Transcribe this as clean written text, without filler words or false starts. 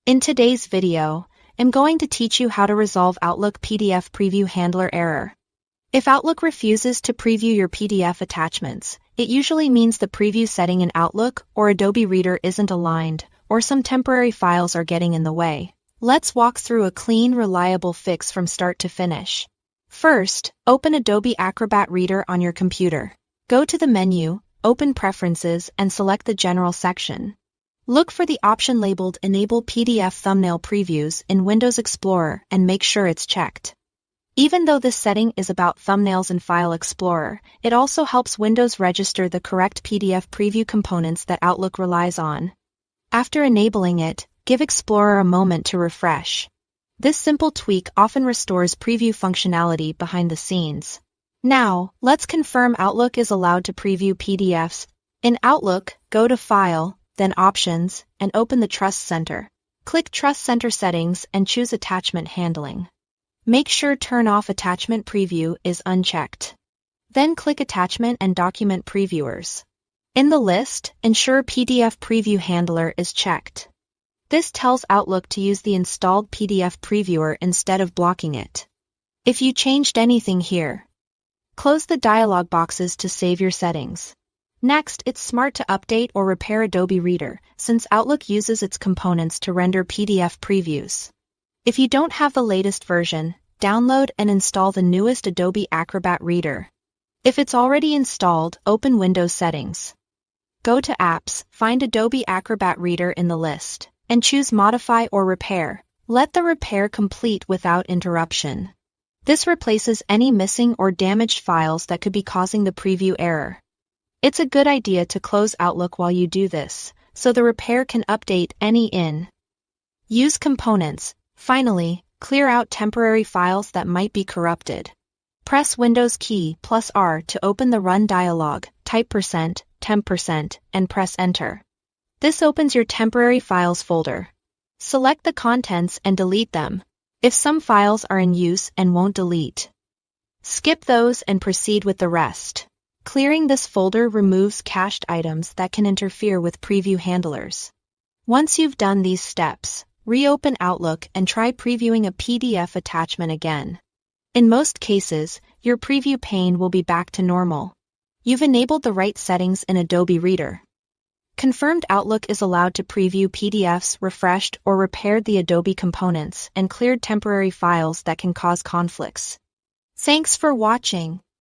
In today's video, I'm going to teach you how to resolve Outlook PDF Preview Handler error. If Outlook refuses to preview your PDF attachments, it usually means the preview setting in Outlook or Adobe Reader isn't aligned, or some temporary files are getting in the way. Let's walk through a clean, reliable fix from start to finish. First, open Adobe Acrobat Reader on your computer. Go to the menu, open Preferences, and select the General section. Look for the option labeled Enable PDF Thumbnail Previews in Windows Explorer and make sure it's checked. Even though this setting is about thumbnails in File Explorer, it also helps Windows register the correct PDF preview components that Outlook relies on. After enabling it, give Explorer a moment to refresh. This simple tweak often restores preview functionality behind the scenes. Now, let's confirm Outlook is allowed to preview PDFs. In Outlook, go to File, then Options, and open the Trust Center. Click Trust Center Settings and choose Attachment Handling. Make sure Turn Off Attachment Preview is unchecked. Then click Attachment and Document Previewers. In the list, ensure PDF Preview Handler is checked. This tells Outlook to use the installed PDF Previewer instead of blocking it. If you changed anything here, close the dialog boxes to save your settings. Next, it's smart to update or repair Adobe Reader, since Outlook uses its components to render PDF previews. If you don't have the latest version, download and install the newest Adobe Acrobat Reader. If it's already installed, open Windows Settings. Go to Apps, find Adobe Acrobat Reader in the list, and choose Modify or Repair. Let the repair complete without interruption. This replaces any missing or damaged files that could be causing the preview error. It's a good idea to close Outlook while you do this, so the repair can update any in-use components. Finally, clear out temporary files that might be corrupted. Press Windows key plus R to open the Run dialog, type %, and press Enter. This opens your temporary files folder. Select the contents and delete them. If some files are in use and won't delete, skip those and proceed with the rest. Clearing this folder removes cached items that can interfere with preview handlers. Once you've done these steps, reopen Outlook and try previewing a PDF attachment again. In most cases, your preview pane will be back to normal. You've enabled the right settings in Adobe Reader. Confirmed Outlook is allowed to preview PDFs, refreshed or repaired the Adobe components, and cleared temporary files that can cause conflicts. Thanks for watching.